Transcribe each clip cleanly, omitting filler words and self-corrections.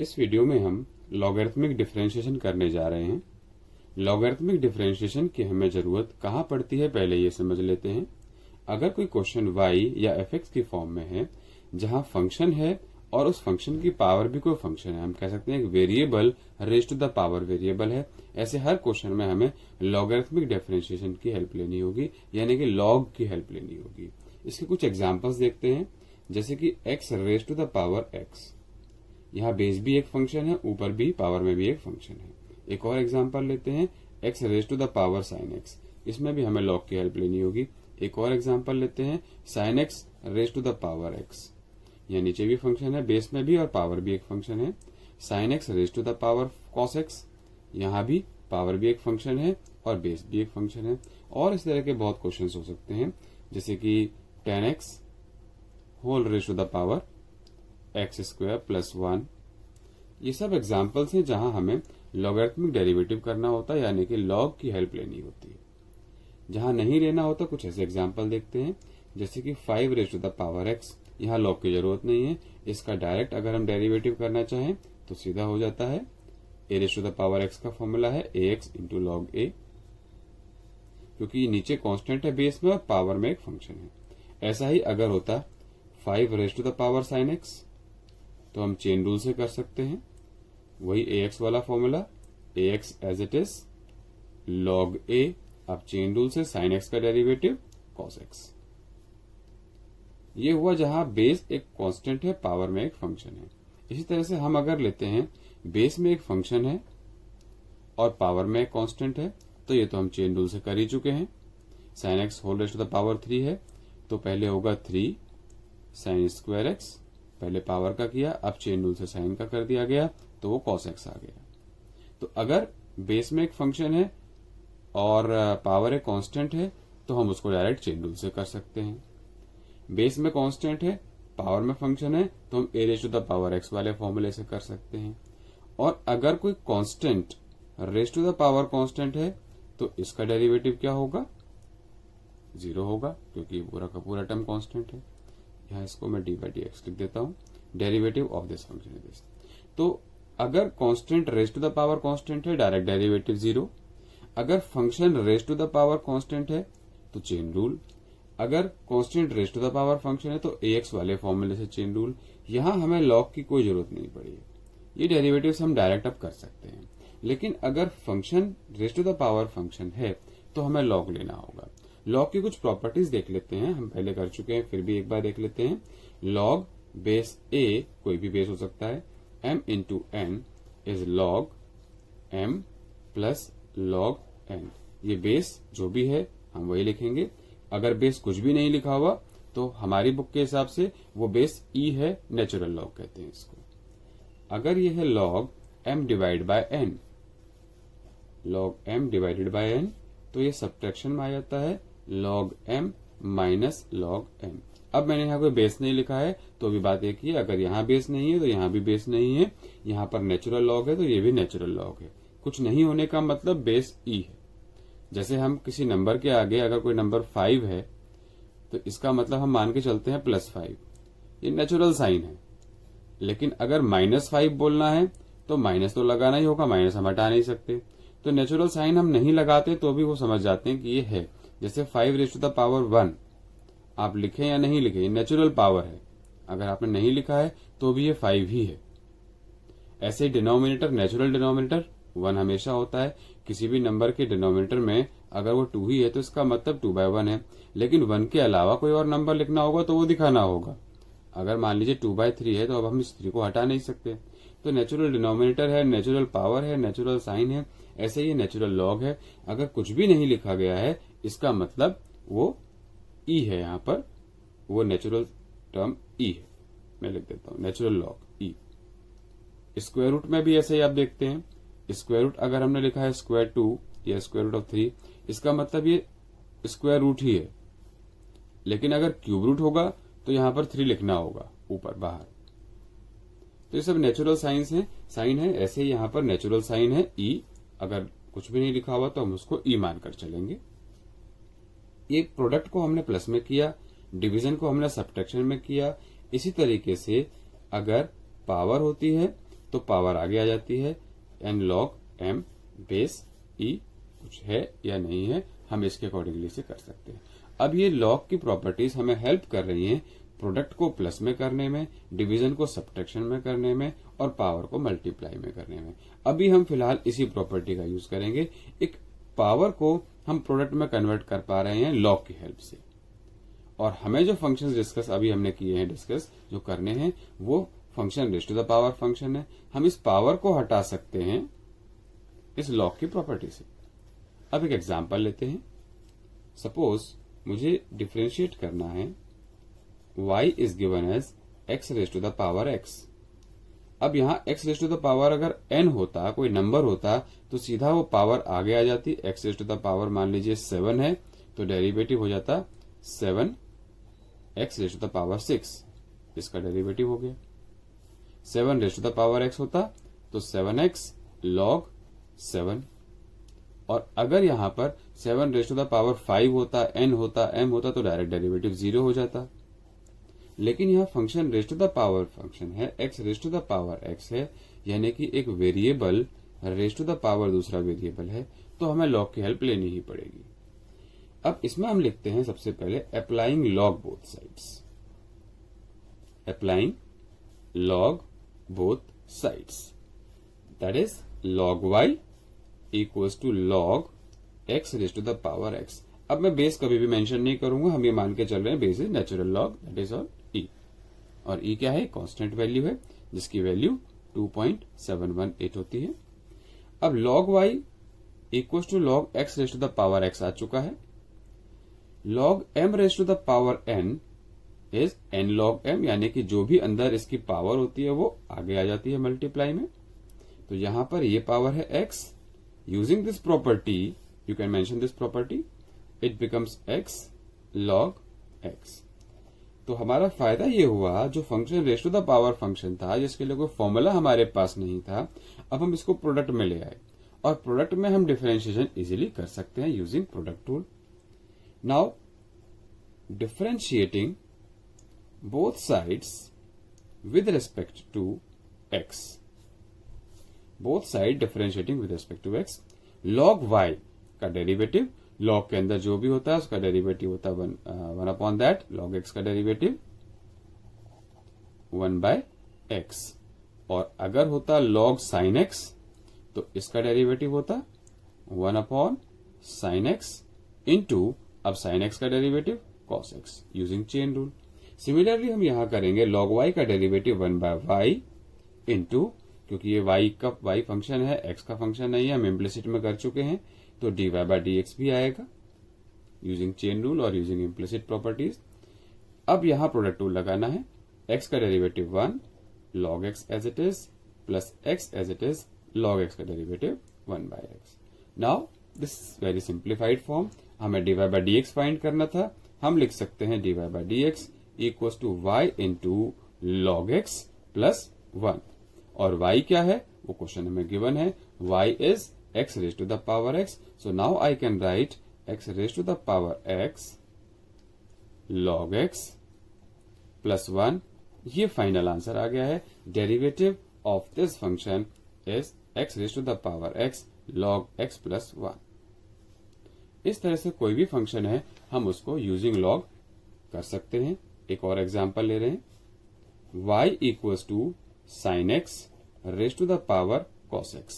इस वीडियो में हम लॉगरिथमिक डिफरेंशिएशन करने जा रहे हैं। लॉगरिथमिक डिफरेंशिएशन की हमें जरूरत कहाँ पड़ती है, पहले ये समझ लेते हैं। अगर कोई क्वेश्चन y या fx की फॉर्म में है जहां फंक्शन है और उस फंक्शन की पावर भी कोई फंक्शन है, हम कह सकते हैं एक variable raise to the power variable है, ऐसे हर क्वेश्चन में हमें लॉगरिथमिक डिफरेंशिएशन की हेल्प लेनी होगी, यानी कि लॉग की हेल्प लेनी होगी। इसके कुछ एग्जांपल्स देखते हैं, जैसे कि x raise to the power x। यहाँ बेस भी एक फंक्शन है, ऊपर भी पावर में भी एक फंक्शन है। एक और एग्जांपल लेते हैं, x raise to the power sine x। इसमें भी हमें लॉग की हेल्प लेनी होगी। एक और एग्जांपल लेते हैं, sine x raise to the power x। यहाँ नीचे भी फंक्शन है, बेस में भी और पावर भी एक फंक्शन है। Sine x raise to the power cos x, यहाँ भी पावर भी एक फंक्शन है और बेस भी एक फंक्शन है। और इस तरह के बहुत क्वेश्चन हो सकते हैं, जैसे कि tan x whole raise to the power x square plus 1। ये सब एग्जाम्पल्स हैं जहां हमें लॉगरिथमिक डेरिवेटिव करना होता है, यानी कि लॉग की हेल्प लेनी होती है। जहां नहीं लेना होता, कुछ ऐसे एग्जाम्पल देखते हैं, जैसे कि 5 raise to the power x. यहाँ लॉग की जरूरत नहीं है, इसका डायरेक्ट अगर हम डेरिवेटिव करना चाहें तो सीधा हो जाता है। A raise to the power X का फॉर्मूला है ax इंटू लॉग ए, क्योंकि नीचे कांस्टेंट है बेस में और पावर में एक फंक्शन है। ऐसा ही अगर होता 5 raise to the power sine x, तो हम चेन रूल से कर सकते हैं। वही ax वाला formula, ax as it is log a। अब चेन रूल से sin x का डेरिवेटिव cos x। ये हुआ जहां बेस एक कांस्टेंट है, पावर में एक फंक्शन है। इसी तरह से हम अगर लेते हैं बेस में एक फंक्शन है और पावर में एक कांस्टेंट है, तो ये तो हम चेन रूल से कर ही चुके हैं। sin x whole raise to the power 3 है, तो पहले होगा 3 sin स्क्वायर x, पहले पावर का किया, अब चेन रूल से साइन का कर दिया गया, तो वो cos x आ गया। तो अगर बेस में एक फंक्शन है और पावर एक कांस्टेंट है, तो हम उसको डायरेक्ट चेन रूल से कर सकते हैं। बेस में कांस्टेंट है, पावर में फंक्शन है, तो हम a raise to the power x वाले फॉर्मूले से कर सकते हैं। और अगर कोई constant raise to the power constant है, तो इसका डेरिवेटिव क्या होगा? 0 होगा, क्योंकि पूरा का पूरा टर्म कांस्टेंट है। यहाँ इसको मैं डी बाई डी एक्स लिख देता हूँ, derivative of this function is this. तो अगर constant raise to the power constant है, डायरेक्ट डेरिवेटिव 0। अगर function raise to the power constant है, तो चेन रूल। अगर constant raise to the power function है, तो ax वाले फॉर्मूले से चेन रूल। यहाँ हमें लॉग की कोई जरूरत नहीं पड़ी है, ये डेरिवेटिव्स हम डायरेक्ट अब कर सकते हैं। लेकिन अगर function raise to the power function है, तो हमें लॉग लेना होगा। लॉग की कुछ प्रॉपर्टीज देख लेते हैं, हम पहले कर चुके हैं, फिर भी एक बार देख लेते हैं। लॉग बेस a, कोई भी बेस हो सकता है, m into n is log m plus log n। ये बेस जो भी है हम वही लिखेंगे। अगर बेस कुछ भी नहीं लिखा हुआ, तो हमारी बुक के हिसाब से वो बेस e है, नेचुरल लॉग कहते हैं इसको। अगर ये है log m divide by n, log m divided by n, तो ये सब्ट्रैक्शन में आ जाता है log m minus log n। अब मैंने यहाँ कोई बेस नहीं लिखा है, तो भी बात एक ही है, अगर यहाँ बेस नहीं है तो यहाँ भी बेस नहीं है। यहाँ पर नेचुरल लॉग है, तो ये भी नेचुरल लॉग है। कुछ नहीं होने का मतलब बेस e है। जैसे हम किसी नंबर के आगे अगर कोई नंबर 5 है, तो इसका मतलब हम मान के चलते हैं +5, ये नेचुरल साइन है। लेकिन अगर -5 बोलना है, तो माइनस तो लगाना ही होगा, माइनस हम हटा नहीं सकते। तो नेचुरल साइन हम नहीं लगाते तो भी वो समझ जाते हैं कि ये है। जैसे 5 रेज टू द पावर 1, आप लिखें या नहीं लिखें, नेचुरल पावर है। अगर आपने नहीं लिखा है तो भी ये 5 ही है। ऐसे डिनोमिनेटर, नेचुरल डिनोमिनेटर 1 हमेशा होता है। किसी भी नंबर के डिनोमिनेटर में अगर वो 2 ही है, तो इसका मतलब 2/1 है। लेकिन 1 के अलावा कोई और नंबर लिखना होगा तो वो दिखाना होगा। अगर मान लीजिए 2/3 है, तो अब हम इस 3 को हटा नहीं सकते। तो नेचुरल डिनोमिनेटर है, नेचुरल पावर है, नेचुरल साइन है, ऐसे ही नेचुरल लॉग है। अगर कुछ भी नहीं लिखा गया है, इसका मतलब वो ई है, यहाँ पर वो नेचुरल टर्म ई है। मैं लिख देता हूँ नेचुरल लॉग ई। स्क्वायर रूट में भी ऐसे ही आप देखते हैं, स्क्वायर रूट अगर हमने लिखा है √2 या √3, इसका मतलब ये स्क्वायर रूट ही है। लेकिन अगर क्यूब रूट होगा, तो यहाँ पर 3 लिखना होगा ऊपर बाहर। तो ये सब नेचुरल साइन है। ऐसे ही यहाँ पर नेचुरल साइन है ई। अगर कुछ भी नहीं लिखा हुआ तो हम उसको ई मानकर चलेंगे। एक प्रोडक्ट को हमने प्लस में किया, डिवीजन को हमने सब्ट्रैक्शन में किया। इसी तरीके से अगर पावर होती है तो पावर आगे आ जाती है n log m base e, कुछ है या नहीं है हम इसके अकॉर्डिंगली से कर सकते हैं। अब ये लॉग की प्रॉपर्टीज हमें हेल्प कर रही हैं प्रोडक्ट को प्लस में करने में, डिवीजन को सब्ट्रैक्शन में करने में और पावर को मल्टीप्लाई में करने में। अभी हम फिलहाल इसी प्रॉपर्टी का यूज करेंगे। एक पावर को हम प्रोडक्ट में कन्वर्ट कर पा रहे हैं लॉग की हेल्प से, और हमें जो फंक्शंस डिस्कस अभी हमने किए हैं, डिस्कस जो करने हैं वो function raise to the power function है। हम इस पावर को हटा सकते हैं इस लॉग की प्रॉपर्टी से। अब एक एग्जांपल लेते हैं। सपोज मुझे डिफरेंशिएट करना है y is given as x raise to the power x। अब यहां x raise to the power अगर n होता, कोई नंबर होता, तो सीधा वो पावर आगे आ जाती। x raise to the power मान लीजिए 7 है तो डेरिवेटिव हो जाता 7x raise to the power 6, इसका डेरिवेटिव हो गया। 7 raise to the power x होता तो 7x log 7, और अगर यहां पर 7 रेज़ टू द पावर 5 होता, n होता, m होता तो डायरेक्ट डेरिवेटिव 0 हो जाता। लेकिन यह function raise to the power function है, x raise to the power x है, यानी कि एक variable raise to the power दूसरा वेरिएबल है, तो हमें लॉग की हेल्प लेनी ही पड़ेगी। अब इसमें हम लिखते हैं सबसे पहले applying log both sides. Applying log both sides, that is log y equals to log x raise to the power x। अब मैं बेस कभी भी मेंशन नहीं करूंगा, हम ये मान के चल रहे हैं base is natural log, that is all e। और e क्या है? कांस्टेंट वैल्यू है जिसकी वैल्यू 2.718 होती है। अब log y equals to log x raise to the power x आ चुका है। log m raise to the power n is n log m, यानी कि जो भी अंदर इसकी पावर होती है वो आगे आ जाती है मल्टीप्लाई में। तो यहां पर ये पावर है x। Using this property you can mention this property, it becomes x log x। तो हमारा फायदा ये हुआ, जो फंक्शन रेज़ टू द पावर फंक्शन था जिसके लिए कोई फॉर्मूला हमारे पास नहीं था, अब हम इसको प्रोडक्ट में ले आए और प्रोडक्ट में हम डिफरेंशिएशन इजीली कर सकते हैं using product tool. Now differentiating both sides with respect to x, both side differentiating with respect to x, log y का डेरिवेटिव, log के अंदर जो भी होता है उसका डेरिवेटिव होता है 1 अपॉन दैट, log x का डेरिवेटिव 1 बाय x, और अगर होता log sin x तो इसका डेरिवेटिव होता 1 अपॉन sin x इंटू, अब sin x का derivative cos x using chain rule. Similarly हम यहां करेंगे log y का डेरिवेटिव 1 बाय y इंटू, क्योंकि ये y फंक्शन है, x का फंक्शन नहीं है, हम इम्प्लिसिट में कर चुके हैं, तो dy बाय dx भी आएगा यूजिंग चेन रूल और यूजिंग इम्प्लिसिट प्रॉपर्टीज। अब यहां प्रोडक्ट रूल लगाना है, x का derivative 1 log x as it is plus x as it is log x का derivative 1 by x। Now this very simplified form, हमें dy बाय dx फाइंड करना था, हम लिख सकते हैं dy by dx equals to y into log x plus 1, और y क्या है वो क्वेश्चन में गिवन है, y is x raise to the power x, so now I can write x raise to the power x log x plus 1। ये final answer आ गया है। Derivative of this function is x raise to the power x log x plus 1। इस तरह से कोई भी function है हम उसको यूजिंग लॉग कर सकते हैं। एक और एग्जांपल ले रहे हैं, y equals to sine x raise to the power cos x।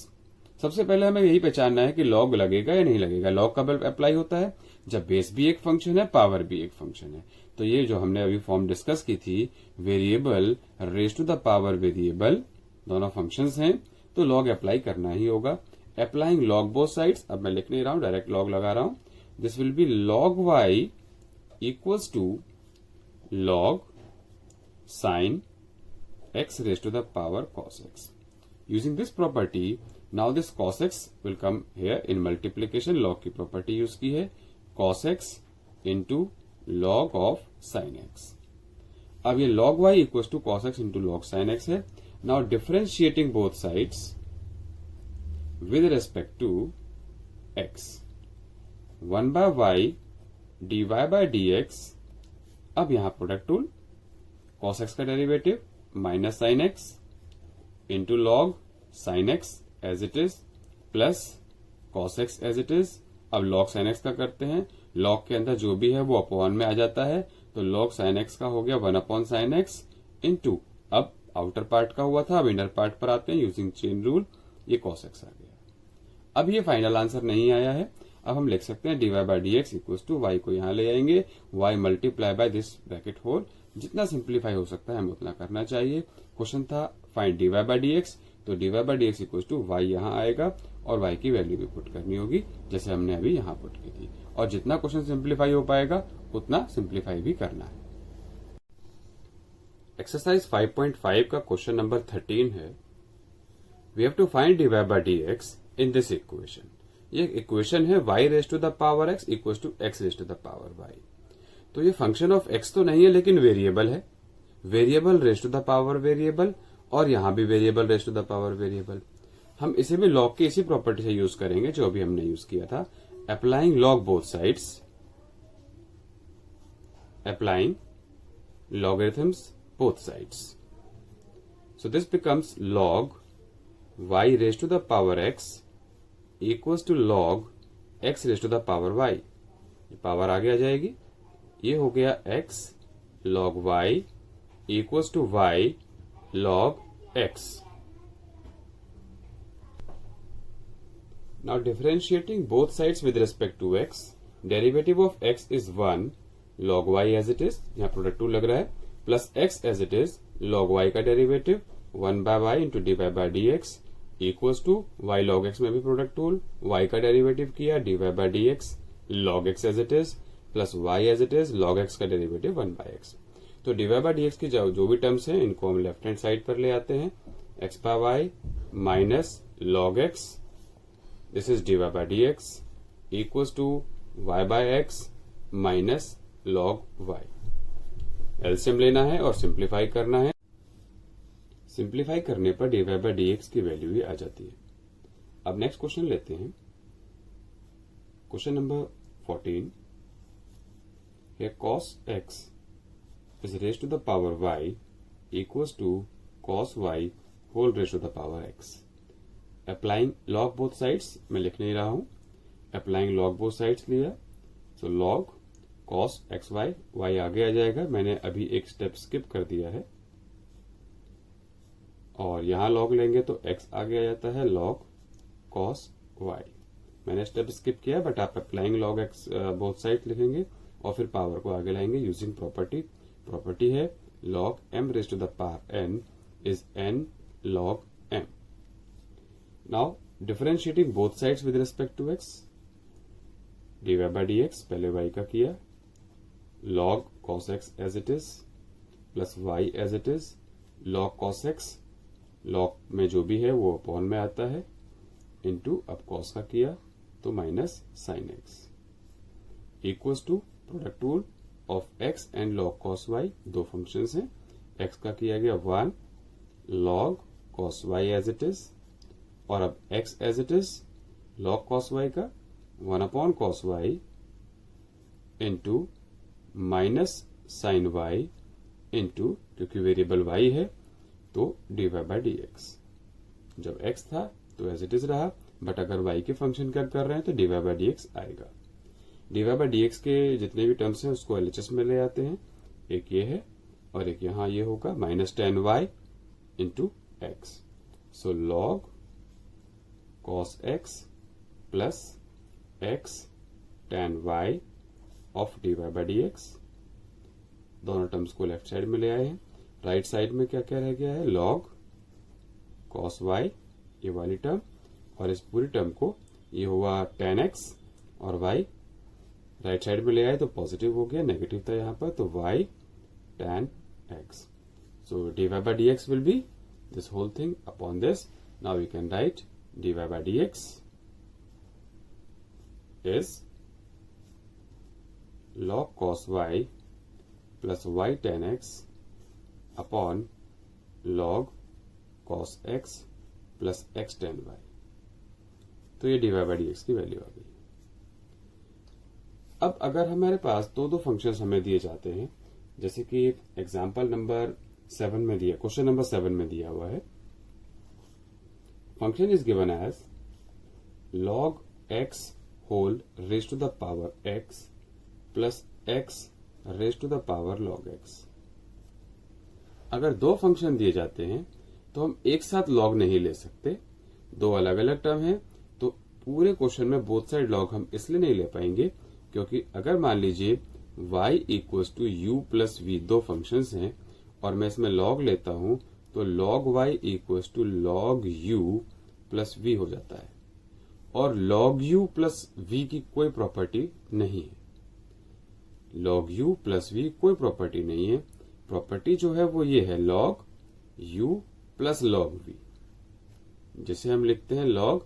सबसे पहले हमें यही पहचानना है कि लॉग लगेगा या नहीं लगेगा। लॉग कब अप्लाई होता है? जब बेस भी एक फंक्शन है, पावर भी एक फंक्शन है। तो ये जो हमने अभी फॉर्म डिस्कस की थी, variable raise to the power variable, दोनों फंक्शंस हैं, तो लॉग अप्लाई करना ही होगा। अप्लाइंग लॉग बोथ साइड्स, अब मैं लिख नहीं रहा हूं, डायरेक्ट लॉग लगा रहा हूं। This will be log y equals to log sin x raised to the power cos x. Using this property, now this cos x will come here in multiplication, log की property use की है, cos x into log of sin x। अब ये log y equals to cos x into log sin x है। Now differentiating both sides with respect to x, 1 by y dy by dx। अब यहां product rule, cos x का derivative minus sine x into log sine x as it is plus cos x as it is. अब log sine x का करते हैं, log के अंदर जो भी है वो अपॉन में आ जाता है, तो लॉग साइन एक्स का हो गया 1 अपॉन साइन एक्स इंटू, अब आउटर पार्ट का हुआ था, अब इनर पार्ट पर आते हैं यूजिंग चेन रूल, ये कॉस एक्स आ गया। अब ये फाइनल आंसर नहीं आया है, अब हम लिख सकते हैं dy by d x equal to y को यहां ले आएंगे, y multiply by this bracket whole. जितना सिंप्लीफाई हो सकता है हमें उतना करना चाहिए। क्वेश्चन था find dy by d x, तो dy by d x equal to y यहां आएगा और y की वैल्यू भी पुट करनी होगी जैसे हमने अभी यहां पुट की थी, और जितना क्वेश्चन सिंप्लीफाई हो पाएगा उतना सिंप्लीफाई भी करना है। एक्सरसाइज 5.5 का क्वेश्चन नंबर 13 है, we have to find dy by d x in this equation. ये इक्वेशन है y raise to the power x equal to x raise to the power y। तो ये फंक्शन ऑफ x तो नहीं है लेकिन variable है, variable raise to the power variable, और यहां भी variable raise to the power variable. हम इसे भी लॉग की इसी प्रॉपर्टी से यूज करेंगे जो अभी हमने यूज किया था, applying log both sides, applying logarithms both sides. So this becomes log y raised to the power x equals to log x raised to the power y. ये पावर आगे आ जाएगी, ये हो गया x log y equals to y log x. Now differentiating both sides with respect to x, derivative of x is 1 log y as it is, यहाँ product 2 लग रहा है, plus x as it is log y का derivative 1 by y into d y by d x equals to y log x में भी product rule y का derivative किया d y by d x log x as it is plus y as it is log x का derivative 1 by x। तो d y by d x की जो भी terms हैं इनको हम लेफ्ट हैंड साइड पर ले आते हैं, x by y minus log x, this is d y by d x equals to y by x minus log y। LCM लेना है और सिंप्लीफाई करना है, सिंप्लीफाई करने पर dy बाय डी एक्स की वैल्यू ही आ जाती है। अब नेक्स्ट क्वेश्चन लेते हैं, क्वेश्चन नंबर 14 है, cos x is raised to the power y equals to cos y whole raised to the power x. Applying log both sides, मैं लिख नहीं रहा हूं, applying log both sides लिया, so log cos x y, y आगे आ जाएगा, मैंने अभी एक स्टेप स्किप कर दिया है, और यहां लॉग लेंगे तो x आगे आ जाता है log cos y। मैंने स्टेप स्किप किया बट आप applying log x both side लिखेंगे और फिर पावर को आगे लाएंगे यूजिंग प्रॉपर्टी है log m raise to the power n is n log m। Now differentiating both sides with respect to x, dy by d x पहले y का किया, log cos x as it is plus y as it is log cos x, log में जो भी है वो upon में आता है, इंटू अब cos का किया तो minus sin x equals to product rule of x and log cos y, दो फंक्शंस हैं, x का किया गया 1 log cos y as it is, और अब x as it is log cos y का 1 upon cos y into minus sine y into, क्योंकि variable y है तो dy बाय डी एक्स। जब x था तो एज इट इज रहा, बट अगर y के फंक्शन कर रहे हैं तो dy बाय डी एक्स आएगा। dy बाय डी एक्स के जितने भी टर्म्स हैं उसको LHS में ले आते हैं, एक ये है और एक यहां ये होगा minus 10y into x, so log cos x plus x tan y of dy by d x. दोनों टर्म्स को लेफ्ट साइड में ले आए हैं, राइट साइड में क्या क्या रह गया है, log cos y ये वाली टर्म, और इस पूरी टर्म को ये हुआ tan x और y राइट साइड में ले आए तो पॉजिटिव हो गया, नेगेटिव था यहां पर तो y tan x। So dy by d x will be this whole thing upon this. Now we can write dy by d x is log cos y plus y tan x upon log cos x plus x tan y। तो ये dy by d x की value आ गई। अब अगर हमारे पास दो functions हमें दिए जाते हैं, जैसे कि एग्जाम्पल नंबर 7 में दिया, क्वेश्चन नंबर 7 में दिया हुआ है, function is given as log x whole raise to the power x plus x raise to the power log x। अगर दो फंक्शन दिए जाते हैं तो हम एक साथ log नहीं ले सकते, दो अलग अलग टर्म हैं, तो पूरे क्वेश्चन में बोथ साइड log हम इसलिए नहीं ले पाएंगे क्योंकि अगर मान लीजिए y equals to u plus v दो फंक्शंस हैं और मैं इसमें log लेता हूं तो log y equals to log u plus v हो जाता है और log u प्लस v की कोई प्रॉपर्टी नहीं है। log u प्लस v कोई प्रॉपर्टी नहीं है, प्रॉपर्टी जो है वो ये है log u plus log v, जिसे हम लिखते हैं log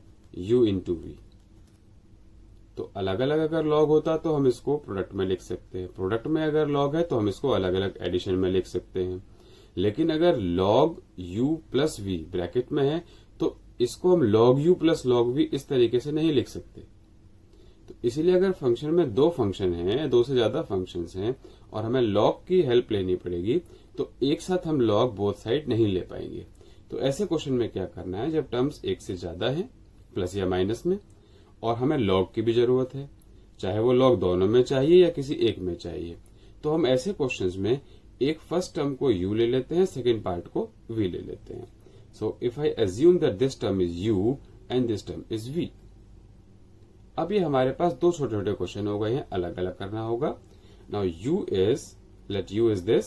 u इंटू v। तो अलग अलग अगर log होता तो हम इसको प्रोडक्ट में लिख सकते हैं, प्रोडक्ट में अगर log है तो हम इसको अलग अलग एडिशन में लिख सकते हैं। लेकिन अगर log u plus v bracket में है तो इसको हम log u plus log v इस तरीके से नहीं लिख सकते। तो इसीलिए अगर फंक्शन में दो फंक्शन हैं, दो से ज्यादा फंक्शंस हैं और हमें log की हेल्प लेनी पड़ेगी तो एक साथ हम log बोथ साइड नहीं ले पाएंगे। तो ऐसे क्वेश्चन में क्या करना है, जब टर्म्स एक से ज्यादा हैं प्लस या माइनस में और हमें log की भी जरूरत है, चाहे वो log दोनों में चाहिए या किसी एक में चाहिए, तो हम ऐसे क्वेश्चंस में एक फर्स्ट टर्म को u ले लेते हैं, सेकेंड पार्ट को v ले लेते हैं। So if I assume that this term is u and this term is v। अब ये हमारे पास दो छोटे छोटे क्वेश्चन हो गए हैं, अलग अलग करना होगा। Now u is, let u is this,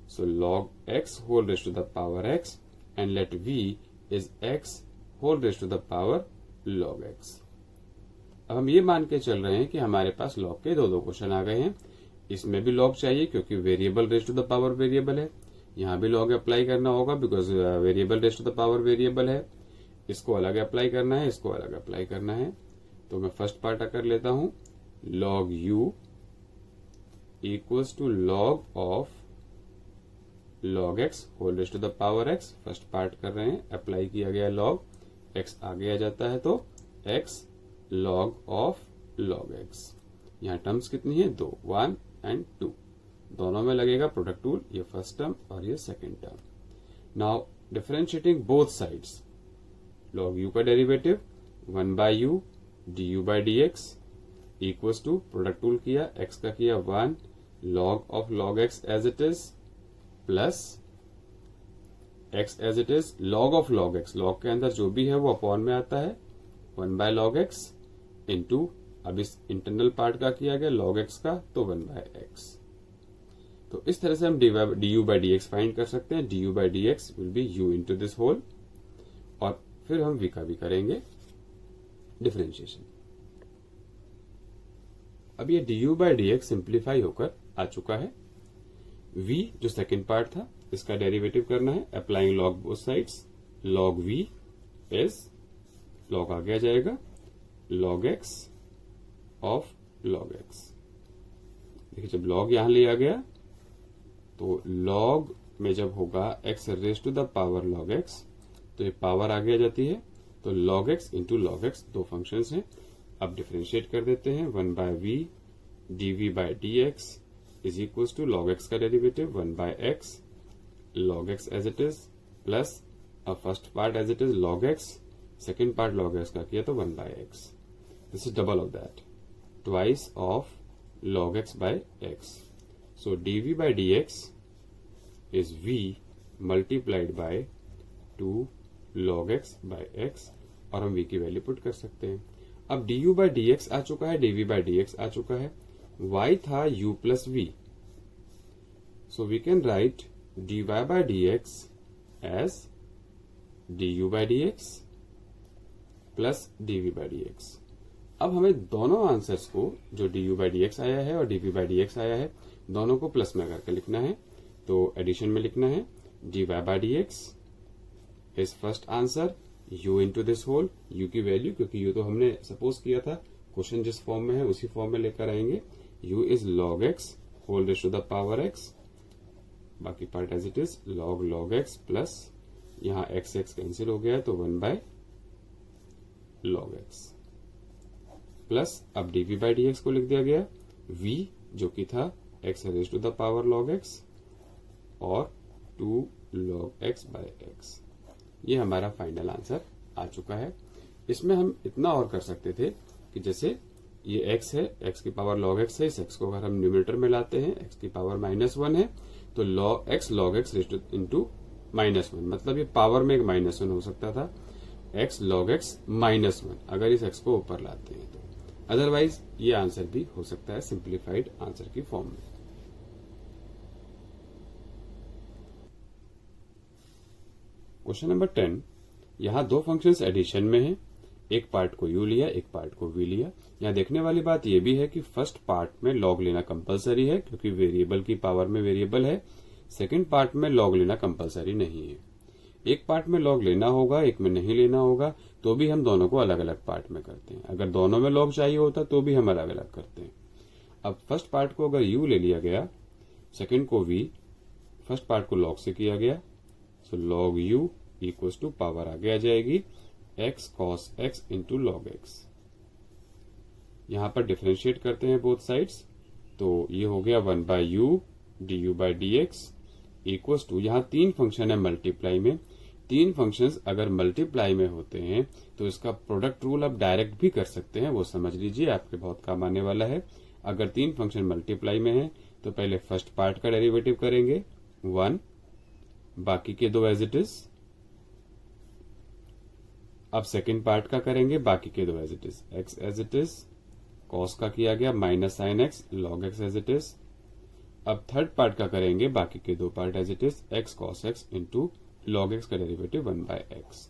so log x whole raise to the power x and let v is x whole raise to the power log x। अब हम ये मान के चल रहे हैं कि हमारे पास log के दो क्वेश्चन आ गए हैं, इसमें भी log चाहिए क्योंकि variable raise to the power variable है, यहां भी log अप्लाई करना होगा because variable raise to the power variable है, इसको अलग अप्लाई करना है, इसको अलग अप्लाई करना है। तो मैं फर्स्ट पार्ट कर लेता हूं, log u equals to log of log x whole raise to the power x। First part कर रहे हैं, अप्लाई किया गया log x आगे आ जाता है तो x log of log x। यहां टर्म्स कितनी है, दो, 1 एंड 2, दोनों में लगेगा प्रोडक्ट टूल, ये फर्स्ट टर्म और ये second term. Now differentiating both sides, log u का derivative 1 by u du bye dx equals to product rule किया, x का किया 1 log of log x as it is plus x as it is log of log x, log के अंदर जो भी है वो अपॉन में आता है 1 बाय log x इंटू, अब इस इंटरनल पार्ट का किया गया log x का तो 1 बाय x। तो इस तरह से हम du बाय dx फाइंड कर सकते हैं, du bye dx will be u into this whole, और फिर हम v का भी करेंगे डिफरेंशिएशन। अब ये du बाय dx सिंप्लीफाई होकर आ चुका है। v जो सेकेंड पार्ट था इसका डेरिवेटिव करना है, applying log both sides, log v is, log आगे आ जाएगा log x of log x। देखिए जब log यहां लिया गया तो log में जब होगा x raise to the power log x तो ये पावर आगे आ जाती है, तो log x into log x दो फंक्शंस हैं। अब डिफरेंशिएट कर देते हैं, 1 by v dv by dx is equal to log x का derivative 1 by x log x as it is plus अब first part as it is log x, second part log x का किया तो 1 by x, this is double of that, twice of log x by x। So dv by dx is v multiplied by 2 log x by x, और हम v की value put कर सकते हैं। अब du बाय dx आ चुका है, dv by dx आ चुका है, y था u plus v, so we can write dy by dx as du bye dx plus dv by dx। अब हमें दोनों आंसर्स को, जो du बाय dx आया है और dv बाय dx आया है, दोनों को प्लस में करके लिखना है, तो एडिशन में लिखना है dy by dx is first answer u into this whole, u की वैल्यू क्योंकि u तो हमने सपोज किया था, क्वेश्चन जिस फॉर्म में है उसी फॉर्म में लेकर आएंगे, u is log x whole raise to the power x, बाकी part as it is log x plus यहां x कैंसिल हो गया है तो 1 बाय log x प्लस अब dv बाय dx को लिख दिया गया, v जो कि था x raise to the power log x और 2 log x बाय x। ये हमारा फाइनल आंसर आ चुका है। इसमें हम इतना और कर सकते थे कि जैसे ये x है, x की पावर log x है, इस x को अगर हम न्यूमरेटर में लाते हैं, x की पावर -1 है, तो log x इंटू -1, मतलब ये पावर में एक -1 हो सकता था, x log x -1 अगर इस x को ऊपर लाते हैं तो। अदरवाइज ये आंसर भी हो सकता है सिंप्लीफाइड आंसर की फॉर्म में। क्वेश्चन नंबर 10, यहां दो फंक्शंस एडिशन में हैं, एक पार्ट को u लिया, एक पार्ट को v लिया। यहां देखने वाली बात यह भी है कि फर्स्ट पार्ट में log लेना कंपलसरी है क्योंकि वेरिएबल की पावर में वेरिएबल है, सेकंड पार्ट में log लेना कंपलसरी नहीं है। एक पार्ट में log लेना होगा, एक में नहीं लेना होगा, तो भी हम दोनों को अलग अलग पार्ट में करते हैं। अगर दोनों में log चाहिए होता तो भी हम अलग अलग करते हैं। अब फर्स्ट पार्ट को अगर u ले लिया गया, सेकंड को v, फर्स्ट पार्ट को log से किया गया, so log u equals to power आगे आ जाएगी x cos x into log x। यहां पर डिफरेंशिएट करते हैं बोथ साइड्स, तो ये हो गया 1 by u du bye dx equals to, यहां तीन फंक्शन है मल्टीप्लाई में, तीन फंक्शंस अगर मल्टीप्लाई में होते हैं तो इसका प्रोडक्ट रूल आप डायरेक्ट भी कर सकते हैं, वो समझ लीजिए, आपके बहुत काम आने वाला है। अगर तीन फंक्शन मल्टीप्लाई में है तो पहले फर्स्ट पार्ट का डेरिवेटिव करेंगे 1, बाकी के दो एज इट इज। अब सेकंड पार्ट का करेंगे, बाकी के दो as it is, x as it is, cos का किया गया minus sine x, log x as it is. अब थर्ड पार्ट का करेंगे, बाकी के दो part as it is, x cos x into log x का डेरिवेटिव 1 बाय x।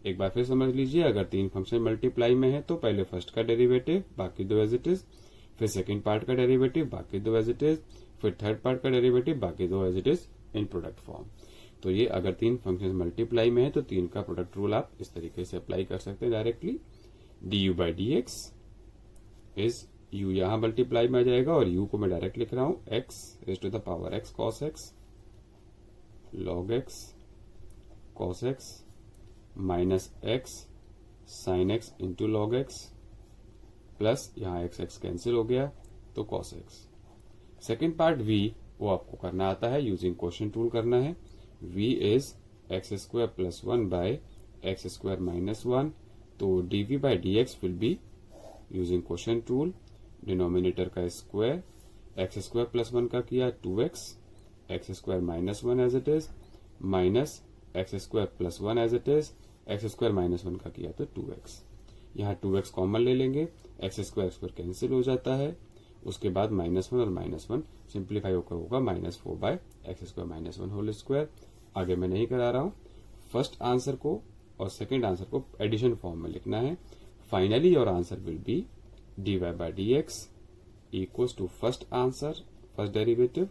एक बार फिर समझ लीजिए, अगर तीन फंक्शन मल्टीप्लाई में है तो पहले फर्स्ट का डेरिवेटिव, बाकी दो एज इट इज, फिर सेकंड पार्ट का डेरिवेटिव, बाकी दो एज इट इज, फिर थर्ड पार्ट का डेरिवेटिव, बाकी दो as it is in product form. तो ये अगर तीन फंक्शन मल्टीप्लाई में है तो तीन का प्रोडक्ट रूल आप इस तरीके से अप्लाई कर सकते हैं directly. du by d x is, u यहां मल्टीप्लाई में आ जाएगा और u को मैं डायरेक्ट लिख रहा हूं x raise to the power x cos x log x cos x minus x sin x into log x plus यहां x कैंसिल हो गया तो cos x। Second part v वो आपको करना आता है, यूजिंग क्वोशिएंट रूल करना है। v is x square plus 1 by x square minus 1, तो dv by d x will be using quotient rule, denominator का स्क्वायर, एक्स स्क्वायर प्लस 1 का किया 2x, x square minus 1 as it is, minus x square plus 1 as it is, x square minus 1 का किया तो 2x। यहाँ 2x common ले लेंगे, x square cancel हो जाता है, उसके बाद -1 और -1 सिंप्लीफाई होकर होगा -4 by x square minus 1 whole square. आगे मैं नहीं करा रहा हूं, फर्स्ट आंसर को और सेकंड आंसर को एडिशन फॉर्म में लिखना है। Finally your answer will be dy by d x equals to first answer, first derivative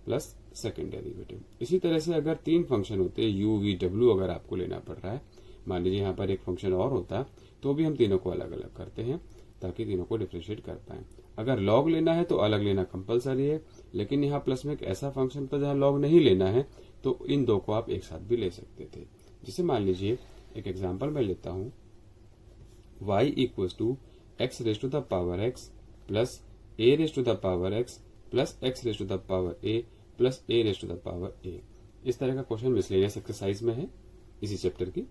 plus second derivative. इसी तरह से अगर तीन फंक्शन होते हैं u v w, अगर आपको लेना पड़ रहा है, मान लीजिए यहाँ पर एक फंक्शन और होता तो भी हम तीनों को अलग अलग करते हैं ताकि तीनों को डिफरेंशिएट कर पाए। अगर log लेना है तो अलग लेना कंपलसरी है, लेकिन यहाँ प्लस में एक ऐसा फंक्शन था जहां log नहीं लेना है तो इन दो को आप एक साथ भी ले सकते थे। जिसे मान लीजिए एक एग्जांपल मैं लेता हूं, y equals to x raise to the power x plus a raise to the power x plus x raise to the power a plus a raise to the power a। इस तरह का question miscellaneous exercise में है इसी chapter की।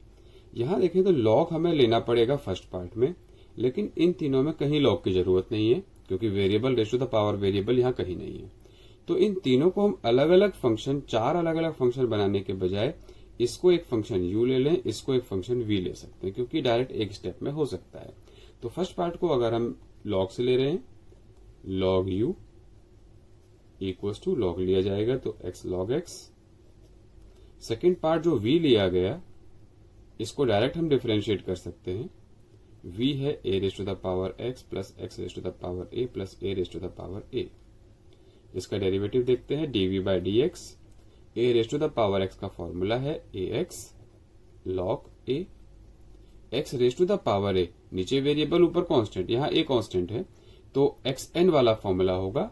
यहां देखें तो log हमें लेना पड़ेगा फर्स्ट पार्ट में, लेकिन इन तीनों में कहीं log की जरूरत नहीं है क्योंकि variable raise to the power variable यहाँ कहीं नहीं है। तो इन तीनों को हम अलग अलग फंक्शन, चार अलग अलग फंक्शन बनाने के बजाय इसको एक फंक्शन u ले लें, इसको एक फंक्शन v ले सकते हैं क्योंकि डायरेक्ट एक स्टेप में हो सकता है। तो फर्स्ट पार्ट को अगर हम log से ले रहे हैं, log u equals to log लिया जाएगा तो x log x। Second part जो v लिया गया इसको डायरेक्ट हम डिफरेंशिएट कर सकते हैं, v है a raise to the power x plus x raise to the power a plus a raise to the power a। इसका डेरिवेटिव देखते हैं, dv by d x, a raise to the power x का formula है ax log a, x raise to the power a, नीचे variable ऊपर constant, यहाँ a constant है तो xn वाला फॉर्मूला होगा,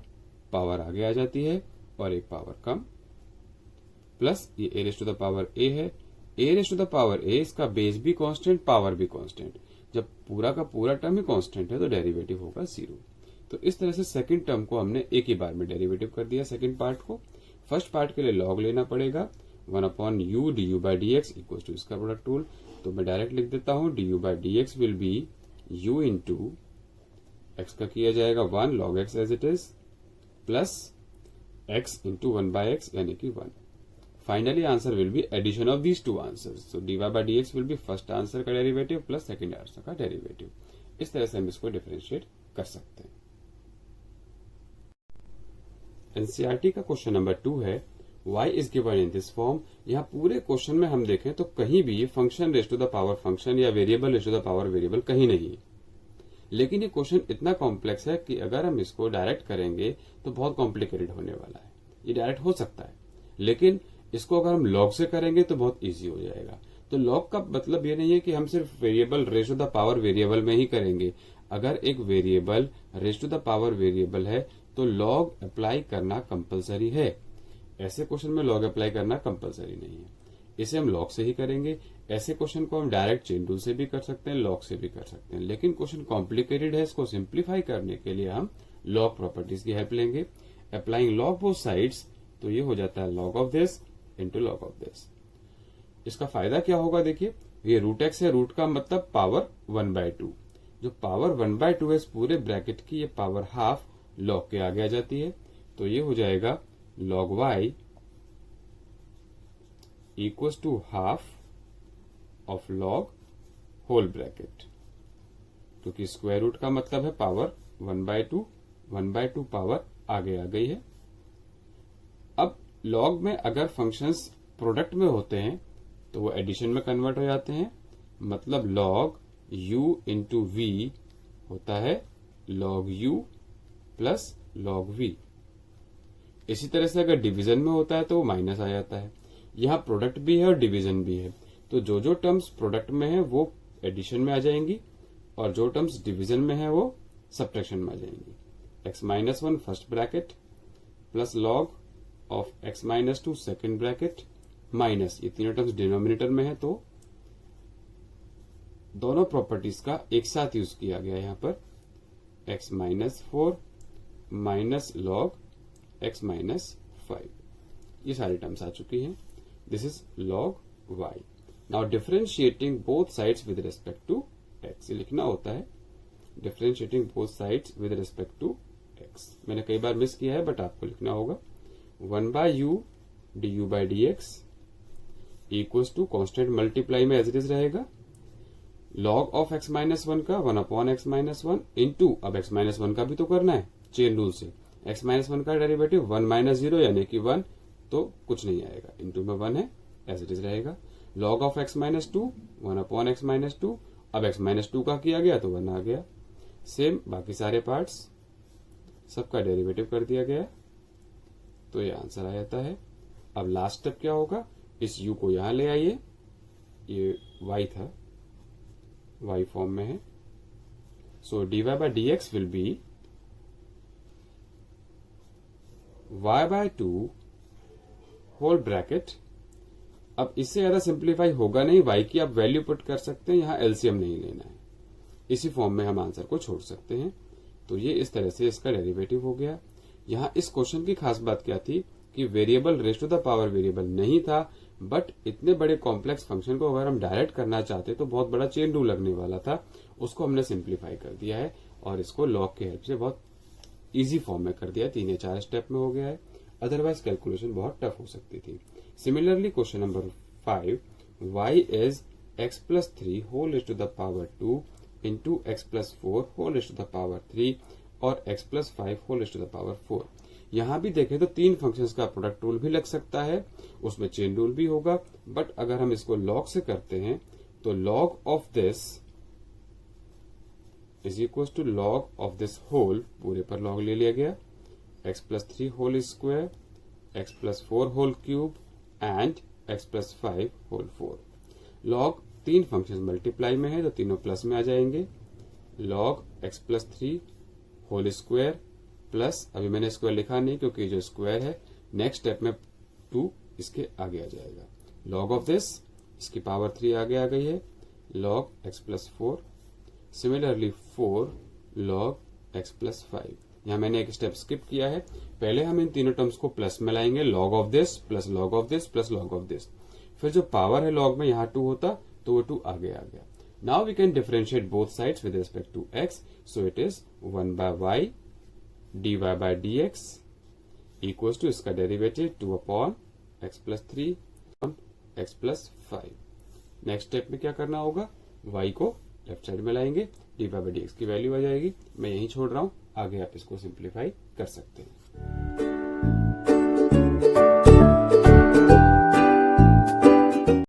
पावर आगे आ जाती है और एक पावर कम, प्लस ये a raise to the power a है, a raise to the power a, इसका बेस भी कांस्टेंट, पावर भी कांस्टेंट। जब पूरा का पूरा टर्म ही कांस्टेंट है तो डेरिवेटिव होगा 0। तो इस तरह से सेकंड टर्म को हमने एक ही बार में डेरिवेटिव कर दिया। सेकंड पार्ट को फर्स्ट पार्ट के लिए log लेना पड़ेगा, 1 upon u d u by d x equal to इसका प्रोडक्ट रूल। तो मैं डायरेक्ट लिख देता हूं d u by d x will be u into x का किया जाएगा 1 log x as it is plus x into 1 by x यानी कि 1। Finally answer will be addition of these two answers. So d y by d x will be first answer का derivative plus second answer का derivative. इस तरह से हम इसको differentiate कर सकते हैं। एनसीईआरटी का क्वेश्चन नंबर 2 है y is given in this form. यहाँ पूरे क्वेश्चन में हम देखें तो कहीं भी function raise to the power function या variable raise to the power variable कहीं नहीं है। लेकिन ये क्वेश्चन इतना कॉम्प्लेक्स है कि अगर हम इसको डायरेक्ट करेंगे तो बहुत कॉम्प्लिकेटेड होने वाला है। ये डायरेक्ट हो सकता है लेकिन इसको अगर हम लॉग से करेंगे तो बहुत इजी हो जाएगा। तो लॉग का मतलब ये नहीं है कि हम सिर्फ variable raise to the power variable में ही करेंगे। अगर एक variable raise to the power variable है तो लॉग अप्लाई करना कंपलसरी है। ऐसे क्वेश्चन में लॉग अप्लाई करना कंपलसरी नहीं है, इसे हम लॉग से ही करेंगे। ऐसे क्वेश्चन को हम डायरेक्ट चेन रूल से भी कर सकते हैं, लॉग से भी कर सकते हैं। लेकिन क्वेश्चन कॉम्प्लिकेटेड है, इसको सिंप्लीफाई करने के लिए हम लॉग प्रॉपर्टीज की हेल्प लेंगे। अप्लाइंग लॉग बोथ साइड्स, तो ये हो जाता है log of this into log of this. इसका फायदा क्या होगा देखिए, ये रूट एक्स है, रूट का मतलब पावर 1/2। जो पावर 1/2 है इस पूरे ब्रैकेट की, ये पावर हाफ लॉग के आगे आ जाती है। तो ये हो जाएगा log y equals to half of log whole bracket, क्योंकि स्क्वायर रूट का मतलब है पावर 1/2 पावर आगे आ गई है। अब log में अगर फंक्शंस प्रोडक्ट में होते हैं तो वो एडिशन में कन्वर्ट हो जाते हैं। मतलब log u इंटू v होता है log u plus log v। इसी तरह से अगर डिवीजन में होता है तो वो माइनस आ जाता है। यहाँ प्रोडक्ट भी है और डिवीजन भी है, तो जो जो टर्म्स प्रोडक्ट में है वो एडिशन में आ जाएंगी और जो टर्म्स डिवीजन में है वो सब्ट्रैक्शन में आ जाएंगी। x-1 first bracket plus log of x-2 second bracket minus, ये तीनों टर्म्स डिनोमिनेटर में है तो दोनों प्रॉपर्टीज का एक साथ यूज किया गया। यहाँ पर x-4 माइनस लॉग x-5, ये सारी टर्म्स आ चुकी हैं। This is log y। Now differentiating both sides with respect to x, ये लिखना होता है differentiating both sides with respect to x। मैंने कई बार मिस किया है बट आपको लिखना होगा 1/u du by dx equals to constant multiply में एज इट इज रहेगा log ऑफ x-1 का 1 अपॉन x-1 इंटू, अब x-1 का भी तो करना है चेन रूल से। x-1 का डेरिवेटिव 1 - 0 यानी कि 1, तो कुछ नहीं आएगा, इंटू में 1 है एज इट इज रहेगा। log of x-2 1 upon x-2, अब x-2 का किया गया तो 1 आ गया। सेम बाकी सारे पार्ट्स सबका डेरिवेटिव कर दिया गया तो ये आंसर आ जाता है। अब लास्ट स्टेप क्या होगा, इस u को यहां ले आइए, ये y था, y फॉर्म में है। So dy by dx will be y/2 whole bracket. अब इससे ज्यादा सिंप्लीफाई होगा नहीं, y की आप वैल्यू पुट कर सकते हैं, यहां एलसीएम नहीं लेना है, इसी फॉर्म में हम आंसर को छोड़ सकते हैं। तो ये इस तरह से इसका डेरिवेटिव हो गया। यहां इस क्वेश्चन की खास बात क्या थी कि variable raise to the power variable नहीं था, बट इतने बड़े कॉम्प्लेक्स फंक्शन को अगर हम डायरेक्ट करना चाहते तो बहुत बड़ा चेन रूल लगने वाला था, उसको हमने सिंप्लीफाई कर दिया है और इसको लॉग की हेल्प से बहुत इजी फॉर्म में कर दिया, 3 या 4 स्टेप में हो गया है। अदरवाइज कैलकुलेशन बहुत टफ हो सकती थी। Similarly question number 5, y is x+3 whole raise to the power 2 into x+4 whole raise to the power 3 और x+5 whole raise to the power 4। यहां भी देखें तो 3 फंक्शंस का प्रोडक्ट रूल भी लग सकता है, उसमें चेन रूल भी होगा, बट अगर हम इसको लॉग से करते हैं तो log of this is equal to log of this whole, पूरे पर लॉग ले लिया गया, x+3 whole square, x+4 whole cube and x+5 whole 4। Log 3 function multiply में है तो तीनों प्लस में आ जाएंगे। Log x+3 whole square plus, अभी मैंने स्क्वायर लिखा नहीं क्योंकि जो स्क्वायर है नेक्स्ट स्टेप में 2 इसके आगे आ जाएगा। लॉग ऑफ दिस, इसकी पावर 3 आगे आ गई है, log x+4, similarly 4 log x+5। यहाँ मैंने एक स्टेप स्किप किया है। पहले हम इन तीनों टर्म्स को प्लस में लाएंगे, log of this plus log of this plus log of this. फिर जो पावर है लॉग में यहाँ 2 होता तो वो 2 आगे आ गया। Now we can differentiate both sides with respect to x, so it is 1/y dy by dx equals to इसका derivative 2/x+3 x+5। Next step में क्या करना होगा, y को लेफ्ट साइड में लाएंगे, dy by dx की वैल्यू आ जाएगी। मैं यहीं छोड़ रहा हूं, आगे आप इसको सिंप्लीफाई कर सकते हैं।